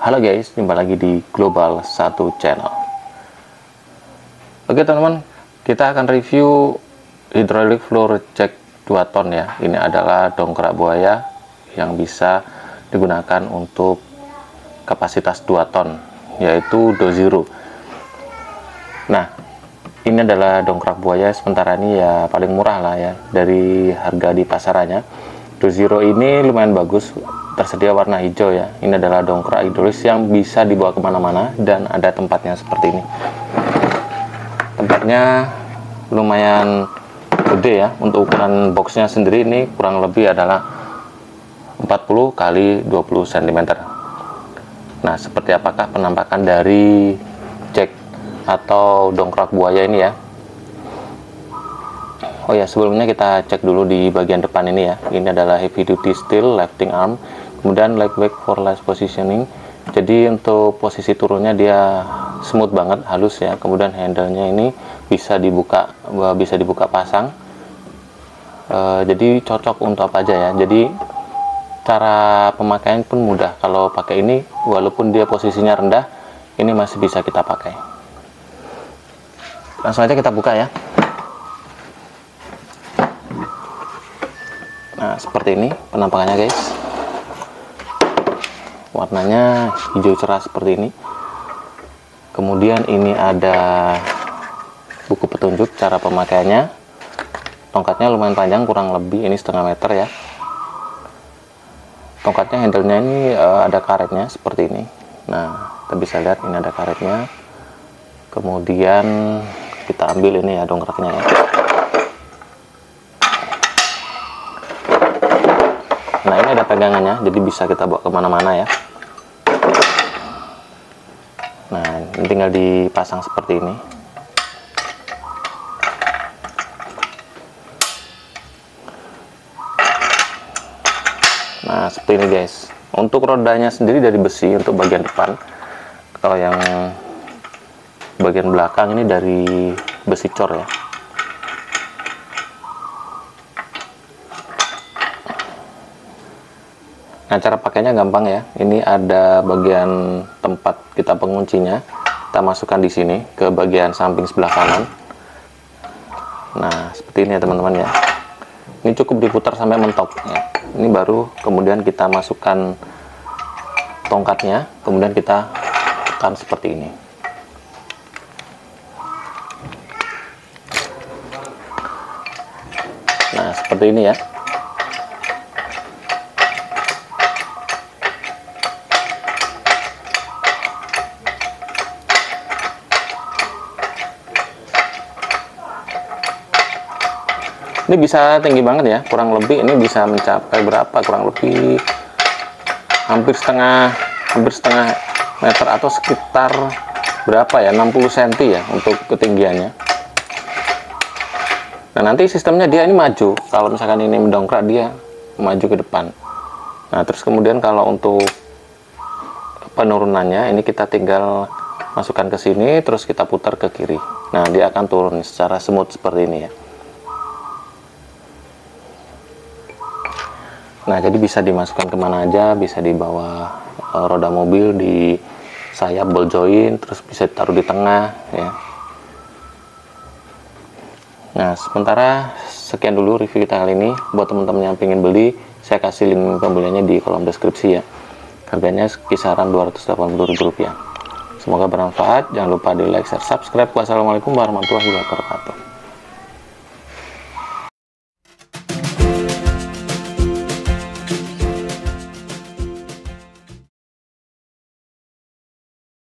Halo guys, jumpa lagi di Global 1 Channel. Oke teman-teman, kita akan review hydraulic floor check 2 ton ya. Ini adalah dongkrak buaya yang bisa digunakan untuk kapasitas 2 ton, yaitu Dozero. Nah, ini adalah dongkrak buaya sementara ini ya paling murah lah ya dari harga di pasarannya. Dozero ini lumayan bagus, tersedia warna hijau ya. Ini adalah dongkrak hidrolis yang bisa dibawa kemana-mana dan ada tempatnya seperti ini. Tempatnya lumayan gede ya. Untuk ukuran boxnya sendiri ini kurang lebih adalah 40 kali 20 cm. Nah, seperti apakah penampakan dari jack atau dongkrak buaya ini ya? Oh ya, sebelumnya kita cek dulu di bagian depan ini ya. Ini adalah heavy duty steel lifting arm, kemudian lightweight for less positioning. Jadi untuk posisi turunnya dia smooth banget, halus ya. Kemudian handle-nya ini bisa dibuka pasang. Jadi cocok untuk apa aja ya. Jadi cara pemakaian pun mudah. Kalau pakai ini, walaupun dia posisinya rendah, ini masih bisa kita pakai. Langsung aja kita buka ya. Nah, seperti ini penampakannya guys. Warnanya hijau cerah seperti ini. Kemudian ini ada buku petunjuk cara pemakaiannya. Tongkatnya lumayan panjang, kurang lebih ini setengah meter ya. Tongkatnya, handle-nya ini ada karetnya seperti ini. Nah, kita bisa lihat ini ada karetnya. Kemudian kita ambil ini ya dongkraknya ya. Nah, ini ada pegangannya, jadi bisa kita bawa kemana-mana ya. Nah, ini tinggal dipasang seperti ini. Nah, seperti ini guys. Untuk rodanya sendiri dari besi untuk bagian depan. Kalau yang bagian belakang ini dari besi cor ya. Nah, cara pakainya gampang ya. Ini ada bagian tempat kita penguncinya. Kita masukkan di sini ke bagian samping sebelah kanan. Nah, seperti ini ya teman-teman ya. Ini cukup diputar sampai mentok ya. Ini baru kemudian kita masukkan tongkatnya, kemudian kita tekan seperti ini. Nah, seperti ini ya. Ini bisa tinggi banget ya, kurang lebih ini bisa mencapai berapa, kurang lebih hampir setengah meter atau sekitar berapa ya, 60 cm ya untuk ketinggiannya. Nah, nanti sistemnya dia ini maju, kalau misalkan ini mendongkrak dia maju ke depan. Nah, terus kemudian kalau untuk penurunannya ini kita tinggal masukkan ke sini, terus kita putar ke kiri. Nah, dia akan turun secara smooth seperti ini ya. Nah, jadi bisa dimasukkan kemana aja, bisa di bawah roda mobil, di sayap ball joint, terus bisa ditaruh di tengah ya. Nah, sementara sekian dulu review kita kali ini. Buat teman-teman yang pengen beli, saya kasih link pembeliannya di kolom deskripsi ya. Harganya kisaran Rp280.000. Semoga bermanfaat. Jangan lupa di like, share, subscribe. Wassalamualaikum warahmatullahi wabarakatuh.